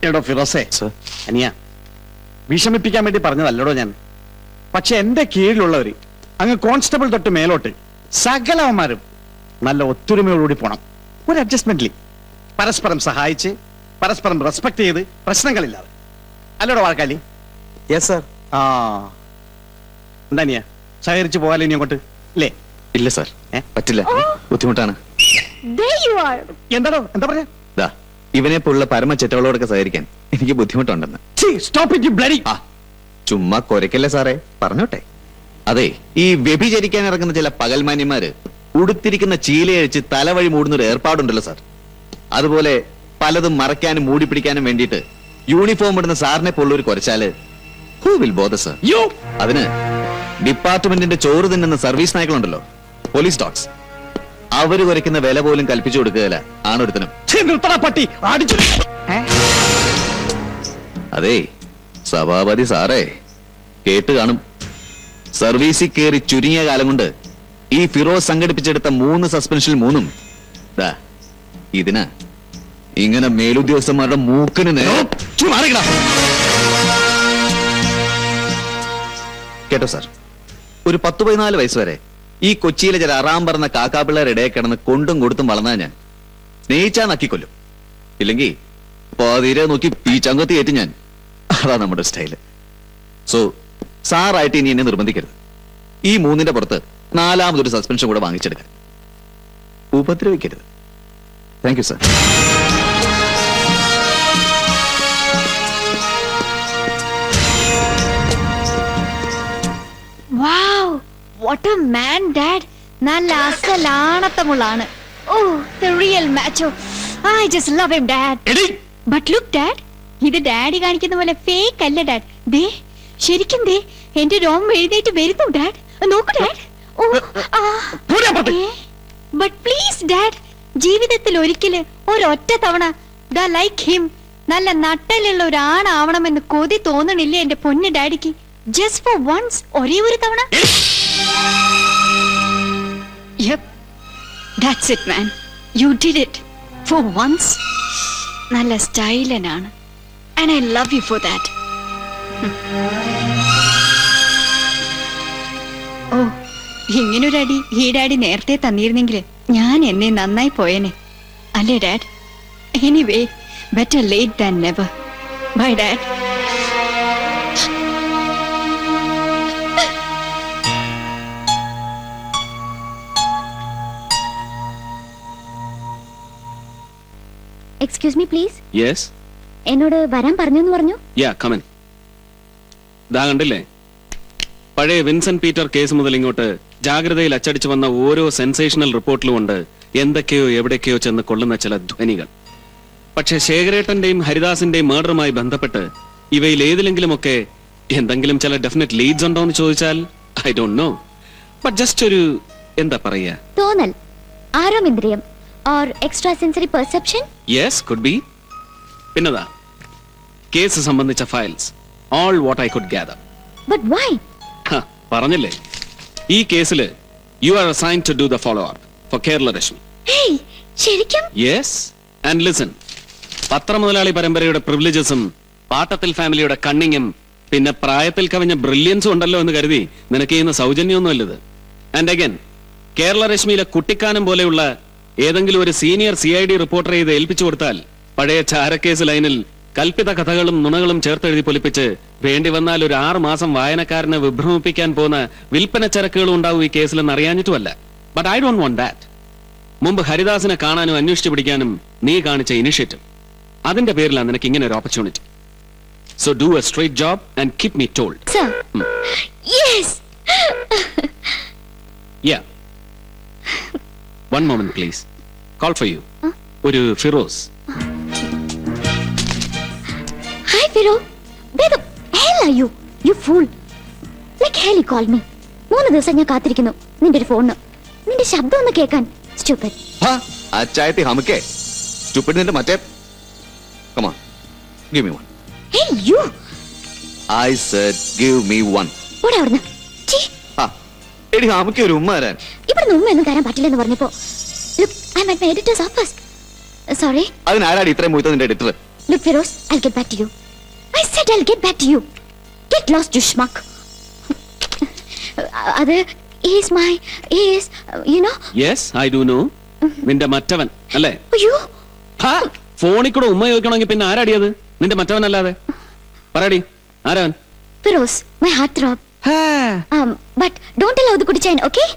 എടോ ഫിറോസേ, അനിയ വിഷമിപ്പിക്കാൻ വേണ്ടി പറഞ്ഞതല്ലടോ ഞാൻ. പക്ഷെ എന്റെ കീഴിലുള്ളവര് അങ്ങ് കോൺസ്റ്റബിൾ തൊട്ട് മേലോട്ട് സകലവന്മാരും നല്ല ഒത്തൊരുമയോടുകൂടി പോണം. ഒരു അഡ്ജസ്റ്റ്മെന്റിൽ പരസ്പരം സഹായിച്ച് പരസ്പരം റെസ്പെക്ട് ചെയ്ത് പ്രശ്നങ്ങളില്ലാതെ. അല്ലടോ വാഴക്കാലി? Yes sir. ആ എന്താ അനിയ, സഹകരിച്ച് പോകാലോ ഇനി അങ്ങോട്ട്? ഇല്ലേ? ഇല്ല സർ, പറ്റില്ല, ബുദ്ധിമുട്ടാണ്. എന്താടോ, എന്താ പറയാ? ഇവനെ പോലുള്ള പരമ ചെറ്റകളോടൊക്കെ സഹകരിക്കാൻ എനിക്ക് ബുദ്ധിമുട്ടുണ്ടെന്ന്. ചുമ്മാ കൊരക്കല്ലേ സാറേ, പറഞ്ഞോട്ടെ. അതെ, ഈ വ്യഭിചരിക്കാൻ ഇറങ്ങുന്ന ചില പകൽമാന്യന്മാര് ഉടുത്തിരിക്കുന്ന ചീലയഴിച്ച് തലവഴി മൂടുന്നൊരു ഏർപ്പാടുണ്ടല്ലോ സാർ. അതുപോലെ പലതും മറയ്ക്കാനും മൂടിപ്പിടിക്കാനും വേണ്ടിയിട്ട് യൂണിഫോം ഇടുന്ന സാറിനെ പോലുള്ളൊരു കുറച്ചാല് ഹൂ വിൽ ബോദർ സർ? അതിന് ഡിപ്പാർട്ട്മെന്റിന്റെ ചോറ് തിന്നുന്ന സർവീസ് നായ്ക്കളുണ്ടല്ലോ, പോലീസ് ഡോഗ്സ്, അവര് കുറയ്ക്കുന്ന വില പോലും കൽപ്പിച്ചു കൊടുക്കുകയില്ല ആണൊരുത്തനും. അതെ സഭാപതി സാറേ, കേട്ട് കാണും. സർവീസിൽ കയറി ചുരുങ്ങിയ കാലം കൊണ്ട് ഈ ഫിറോസ് സംഘടിപ്പിച്ചെടുത്ത 3 സസ്പെൻഷൻ 3 ഇതിന് ഇങ്ങനെ മേലുദ്യോഗസ്ഥന്മാരുടെ മൂക്കിന് കേട്ടോ സാർ. ഒരു 10-14 വയസ്സ് വരെ ഈ കൊച്ചിയിലെ ചില അറാം പറഞ്ഞ കാക്കാപ്പിള്ളേരുടെ ഇടയിൽ കിടന്ന് കൊണ്ടും കൊടുത്തും വളർന്നാ ഞാൻ. സ്നേഹിച്ചാ നക്കിക്കൊല്ലും, ഇല്ലെങ്കിൽ പാതിരെ നോക്കി ഈ ചങ്കത്തി കയറ്റി ഞാൻ. അതാ നമ്മുടെ സ്റ്റൈല്. സോ സാറായിട്ട് ഇനി എന്നെ നിർബന്ധിക്കരുത്. ഈ 3ന്റെ പുറത്ത് 4ാമതൊരു സസ്പെൻഷൻ കൂടെ വാങ്ങിച്ചെടുക്കാൻ ഉപദ്രവിക്കരുത്. Thank you sir. Wow, what a man, Dad. നല്ല അസലാണത്തമുള്ളാണ്. Oh, the real macho. I just love him, Dad. But look, Dad, ഇത് ഡാഡി കാണിക്കുന്ന പോലെ ഫേക്ക് അല്ല ഡാഡ്. ദേ ശരിക്കും ദേ എന്റെ രോമം എഴുന്നേറ്റ് വരുന്നു ഡാഡ്. നോക്കൂ ഡാഡ്. ബട്ട് പ്ലീസ് ഡാഡ്, ജീവിതത്തിൽ ഒരിക്കല് ഒരൊറ്റ തവണ ദാ ലൈക്ക് ഹിം നല്ല നട്ടലുള്ള ഒരു ആണാവണമെന്ന് കൊതി തോന്നണില്ലേ എന്റെ പൊന്ന് ഡാഡിക്ക്? ജസ്റ്റ് ഫോർ വൺസ്, ഒരേ ഒരു തവണ. Yep, that's it man. You did it for once. നല്ല സ്റ്റൈലനാണ്. And I love you for that. ഓ, ഇങ്ങനൊരടി ഈ ഡാഡി നേരത്തെ തന്നിരുന്നെങ്കിൽ ഞാൻ എന്നെ നന്നായി പോയേനെ, അല്ലേ dad? Anyway, better late than never. Bye dad. Excuse me please. Yes. എന്നോട് വരാൻ പറഞ്ഞെന്ന് പറഞ്ഞു. Yeah, come in. ദാ കണ്ടില്ലേ, പഴയ വിൻസെന്റ് പീറ്റർ കേസ് മുതൽ ഇങ്ങോട്ട് ജാഗ്രതയിൽ അച്ചടിച്ചു വന്ന ഓരോ സെൻസേഷണൽ റിപ്പോർട്ടിലും ഉണ്ട് എന്തൊക്കെയോ എവിടേക്കോ ചെന്ന് കൊള്ളുന്ന ചില ധ്വനികൾ. പക്ഷെ ശേഖരേട്ടന്റെയും ഹരിദാസിന്റെയും മർഡറുമായി ബന്ധപ്പെട്ട് ഇവയിൽ ഏതിലെങ്കിലുമൊക്കെ എന്തെങ്കിലും ചില ഡെഫിനറ്റ് ലീഡ്സ് ഉണ്ടോ എന്ന് ചോദിച്ചാൽ I don't know. But just ഒരു എന്താ പറയാ, തോന്നൽ, ആരോമിന്ദ്രിയം or extra sensory perception. Yes, could be. പിന്നതാ കേസ് സംബന്ധിച്ച files, all what I could gather. But why? പറഞ്ഞില്ലേ, ഈ കേസിൽ you are assigned to do the follow up for Kerala Rashmi. Hey, ശരിക്കും? Yes, and listen, പത്രമുതലാളി പരമ്പരയുടെ പ്രിവിലേജസും പാട്ടത്തിൽ ഫാമിലിയുടെ കണ്ണിങ്ങും പിന്നെ പ്രായത്തിൽ കവിഞ്ഞ ബ്രില്യൻസും ഉണ്ടല്ലോ എന്ന് കരുതി നിനക്ക് ചെയ്യുന്ന സൗജന്യമൊന്നുമല്ലത്. ആൻഡ് അഗൈൻ, കേരള രശ്മിയിലെ കുട്ടിക്കാനം പോലെയുള്ള ഏതെങ്കിലും ഒരു സീനിയർ CID റിപ്പോർട്ടറെ ഇത് ഏൽപ്പിച്ചു കൊടുത്താൽ പഴയ ചാരക്കേസ് ലൈനിൽ കൽപ്പിത കഥകളും നുണകളും ചേർത്തെഴുതി പൊലിപ്പിച്ച് വേണ്ടി വന്നാൽ ഒരു 6 മാസം വായനക്കാരനെ വിഭ്രമിപ്പിക്കാൻ പോകുന്ന വിൽപ്പന ചരക്കുകളും ഉണ്ടാവും ഈ കേസിലെന്ന് അറിയാഞ്ഞിട്ടുമല്ല. But I don't want that. മുമ്പ് ഹരിദാസിനെ കാണാനും അന്വേഷിച്ചു പിടിക്കാനും നീ കാണിച്ച ഇനിഷ്യേറ്റീവ്, അതിന്റെ പേരിലാണ് നിനക്ക് ഇങ്ങനെ ഒരു opportunity. So do A straight job and keep me told. Yes. Yeah. One moment please. Call for you. ഒരു Firoz. Hi Firo. Where the hell are you? You fool. Like hell you called me. 3 ദിവസം ഞാൻ കാത്തിരിക്കുന്നു നിന്റെ ഒരു ഫോണിന്, നിന്റെ ശബ്ദം ഒന്ന് കേൾക്കാൻ. Stupid. അച്ചായത്തി ഹമുക്കേ stupid നിന്റെ മറ്റേ. Come on. Give me one. Hey you. I said give me one. ഓടാ അവിടുന്ന്. എടി ഹമുക്കേ ഒരു ഉമ്മ തരാൻ. ഇവിടുന്ന് ഉമ്മയൊന്നും തരാൻ പറ്റില്ലെന്ന് പറഞ്ഞപ്പോ. Look, I'm at my editor's office. Sorry. അതിനാരാടി ഇത്രയും മുഴുത്ത നിന്റെ editor? Look, Feroz, I'll get back to you. I said I'll get back to you. Get lost, you schmuck. He is, you know. Yes I do know. നിന്റെ മറ്റവൻ അല്ലേ? അയ്യോ, ഫോണിൽ കൂടെ ഉമ്മ ചോദിക്കണമെങ്കിൽ പിന്നെ ആരാടിയത്? നിന്റെ മറ്റവൻ അല്ലാതെ പറയടി, ആരാവൻ? Feroz, my heart throb. But don't allow the kudichain, okay?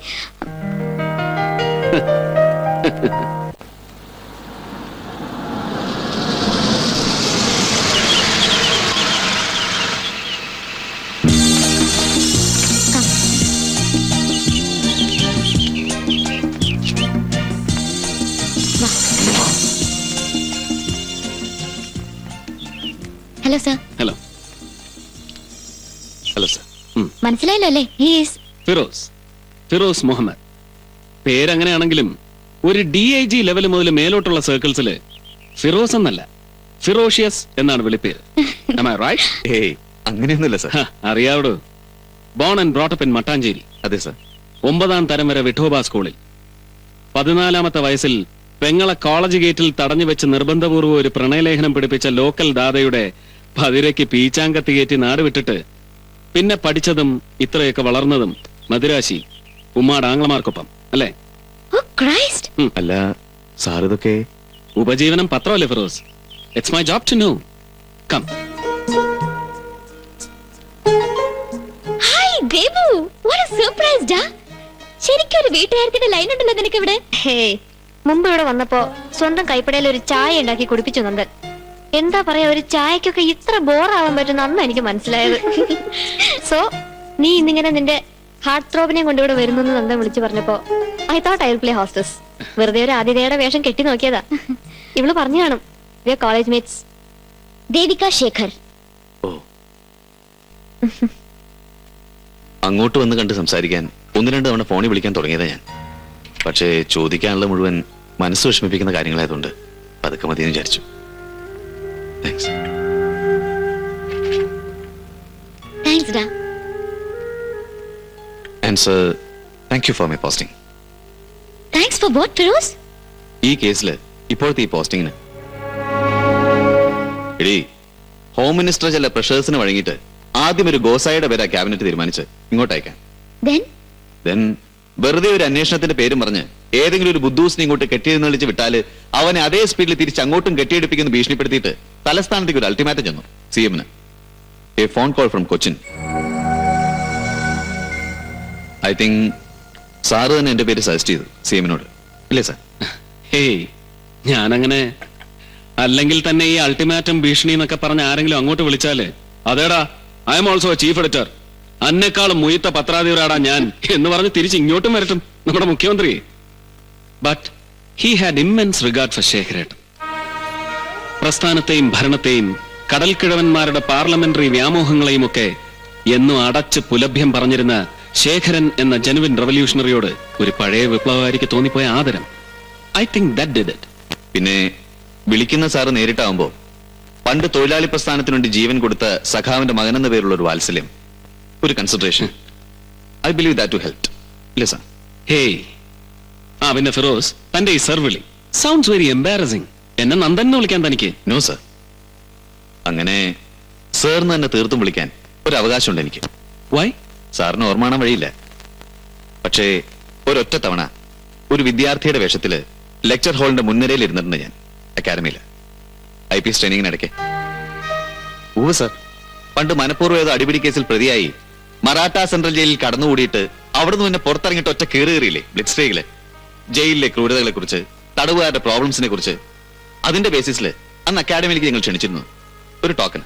Hello, sir. Hello. Hello sir. മനസ്സിലായല്ലോ അല്ലേ? He is. ഫിറോസ് മുഹമ്മദ്. പേരങ്ങനെയാണെങ്കിലും ഒരു DIG ലെവൽ മുതൽ മേലോട്ടുള്ള സർക്കിൾസിൽ ഫിറോസ് എന്നല്ല, ഫിറോഷ്യസ് എന്നാണ് വിളിപ്പേര്. Am I right? ഏയ് അങ്ങനെയൊന്നുമില്ല സർ. അറിയാവടോ. Born and brought up in Mattancherry. അതെ സർ. 9ാം തരം വരെ വിഠോബ സ്കൂളിൽ. 14ാമത്തെ വയസ്സിൽ പെങ്ങളെ കോളേജ് ഗേറ്റിൽ തടഞ്ഞു വെച്ച് നിർബന്ധപൂർവ്വം ഒരു പ്രണയലേഖനം പിടിപ്പിച്ച ലോക്കൽ ദാദയുടെ പതിരയ്ക്ക് പീച്ചാങ്കത്തി കയറ്റി നാട് വിട്ടിട്ട് പിന്നെ പഠിച്ചതും ഇത്രയൊക്കെ വളർന്നതും മദിരാശി ഉമ്മാട് ആംഗ്ലമാർക്കൊപ്പം അല്ലേ? Oh, Christ. അല്ല സാർ ഇതൊക്കെ ഉപജീവനം പത്രമല്ലേ Firoz? It's my job to know. Come. Hi, Devu. What a surprise, da. ശരിക്കും ഒരു വീട്ടുകാരത്തിന്റെ ലൈൻ ഉണ്ടല്ലോ നിനക്ക് ഇവിടെ. ഹേയ്, മുമ്പ് ഇവിടെ വന്നപ്പോ സ്വന്തം കൈപ്പടയിൽ ഒരു ചായ ഉണ്ടാക്കി കുടിപ്പിച്ചു നന്ദൻ. എന്താ പറയാ, ഒരു ചായക്കൊക്കെ ഇത്ര ബോറാവാൻ പറ്റുന്ന അന്ന് എനിക്ക് മനസ്സിലായത്. സോ നീ ഇന്നിങ്ങനെ നിന്റെ ഹാർട്ട് ത്രോബിനെ കൊണ്ട് ഇവിടെ വരുന്നു നന്ദൻ വിളിച്ചു പറഞ്ഞപ്പോ I thought I will play hostess. വെറുതെ ഒരു ആതിഥേയയുടെ വേഷം കെട്ടി നോക്കിയതാ. ഇവള് പറഞ്ഞു കാണും we are college mates. Devika Shekhar. ഓ അങ്ങോട്ട് വന്ന് കണ്ട് സംസാരിക്കാൻ 1-2 തവണ ഫോണിൽ വിളിക്കാൻ തുടങ്ങിയതാ ഞാൻ. പക്ഷേ ചോദിക്കാനുള്ള മുഴുവൻ മനസ്സ് വിഷമിപ്പിക്കുന്ന കാര്യങ്ങളായതുകൊണ്ട് പതുക്കെ മതിയെന്ന് വിചാരിച്ചു. താങ്ക്സ്. താങ്ക്സ് ഡാ. And sir, thank you for my posting. Thanks for what, Firoz? ഈ കേസിൽ ഇപ്പോഴത്തെ ഈ പോസ്റ്റിങ്ങിന് എടീ, ഹോം മിനിസ്റ്റർ ചില പ്രഷേഴ്സിന് വഴങ്ങിയിട്ട് ആദ്യം ഒരു ഗോസായുടെ പേരാ ക്യാബിനറ്റ് തീരുമാനിച്ച് ഇങ്ങോട്ട് അയക്കാൻ. Then വെറുതെ ഒരു അന്വേഷണത്തിന്റെ പേരും പറഞ്ഞ് ഏതെങ്കിലും ഒരു ബുദ്ധൂസിനെ ഇങ്ങോട്ട് കെട്ടിയെന്നളിച്ച് വിട്ടാല് അവനെ അതേ സ്പീഡിൽ തിരിച്ച് അങ്ങോട്ടും കെട്ടിയെടുപ്പിക്കുന്ന ഭീഷണിപ്പെടുത്തിയിട്ട് തലസ്ഥാനത്തേക്ക് ഒരു അൾട്ടിമാറ്റം ചെന്നു CM-ന്. A phone call from Cochin. I think sir തന്നെ എന്റെ പേര് സജസ്റ്റ് ചെയ്തു CM-നോട്, ഇല്ലേ സാർ? ഹേയ്, ഞാനങ്ങനെ അല്ലെങ്കിൽ തന്നെ ഈ അൾട്ടിമാറ്റം ഭീഷണി എന്നൊക്കെ പറഞ്ഞ ആരെങ്കിലും അങ്ങോട്ട് വിളിച്ചാല് അതേടാ I am also chief editor, അന്നെക്കാളും മുയത്ത പത്രാധിപരാടാ ഞാൻ എന്ന് പറഞ്ഞ് തിരിച്ച് ഇങ്ങോട്ടും വരട്ടും നമ്മുടെ മുഖ്യമന്ത്രി. But he had immense regard for ശേഖരേട്ടൻ. പ്രസ്ഥാനത്തെയും ഭരണത്തെയും കടൽക്കിഴവന്മാരുടെ പാർലമെന്ററി വ്യാമോഹങ്ങളെയും ഒക്കെ എന്നും അടച്ച് പുലഭ്യം പറഞ്ഞിരുന്ന ശേഖരൻ എന്ന ജെനുവിൻ റവല്യൂഷണറിയോട് ഒരു പഴയ വിപ്ലവകാരിക്ക് തോന്നിപ്പോയ ആദരം. I think that did it. പിന്നെ വിളിക്കുന്ന സാറ് നേരിട്ടാവുമ്പോ പണ്ട് തൊഴിലാളി പ്രസ്ഥാനത്തിനു വേണ്ടി ജീവൻ കൊടുത്ത സഖാവിന്റെ മകനെന്ന പേരുള്ള ഒരു വാത്സല്യം, ഒരു consideration, I believe that to help. ഇല്ല സാർ? ഹേയ്, പിന്നെ ഫിറോസ്, തന്റെ ഈ സർവിളി സൗണ്ട്സ് വെരി എംബാരസിംഗ്. എന്നെ നന്ദൻ എന്ന് വിളിക്കാൻ തനിക്ക്? നോ സർ, അങ്ങനെ സാറിന് തന്നെ തീർത്തും വിളിക്കാൻ ഒരു അവകാശമുണ്ട് എനിക്ക്. വൈ? സാറിന് ഓർമ്മ കാണാൻ വഴിയില്ല. പക്ഷേ ഒരൊറ്റ തവണ ഒരു വിദ്യാർത്ഥിയുടെ വേഷത്തില് ലെക്ചർ ഹാളിന്റെ മുൻനിരയിൽ ഇരുന്നിട്ടുണ്ട് ഞാൻ അക്കാദമിയില് IPS ട്രെയിനിങ്ങിനിടയ്ക്ക്. ഊവ് സർ, പണ്ട് മനഃപൂർവ്വം ഏതോ അടിപിടി കേസിൽ പ്രതിയായി മറാഠ സെൻട്രൽ ജയിലിൽ കടന്നുകൂടിയിട്ട് അവിടുന്ന് പിന്നെ പുറത്തിറങ്ങിയിട്ട് ഒറ്റ കീറിയില്ലേ ബ്ലിറ്റ് സ്ട്രൈക്കില്, ജയിലിലെ ക്രൂരതകളെ കുറിച്ച്, തടവുകാരുടെ പ്രോബ്ലംസിനെ കുറിച്ച്. അതിന്റെ ബേസിസിൽ അന്ന് അക്കാദമിയിലേക്ക് ഞങ്ങൾ ക്ഷണിച്ചിരുന്നു ഒരു ടോക്കൺ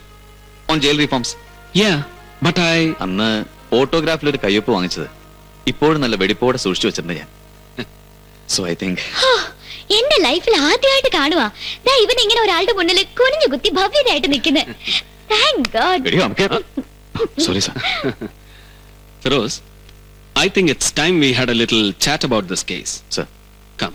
ഓൺ ജയിൽ റീഫോംസ്. അന്ന് ഫോട്ടോഗ്രാഫിൽ ഒരു കയ്യൊപ്പ് വാങ്ങിച്ചത് ഇപ്പോഴും നല്ല വെടിപ്പോടെ സൂക്ഷിച്ചു വെച്ചിട്ടുണ്ട് ഞാൻ. സോ ഐ തിങ്ക് എന്റെ ലൈഫിൽ ആദ്യമായിട്ട് കാണുവാ ഇവൻ ഇങ്ങനെ ഒരാളുടെ മുന്നിൽ കുനിഞ്ഞു കുത്തി ഭവ്യതയായിട്ട് നിൽക്കുന്നത്. Thank God. Sorry sir. Feroz, I think it's time we had a little chat about this case. Sir. Come.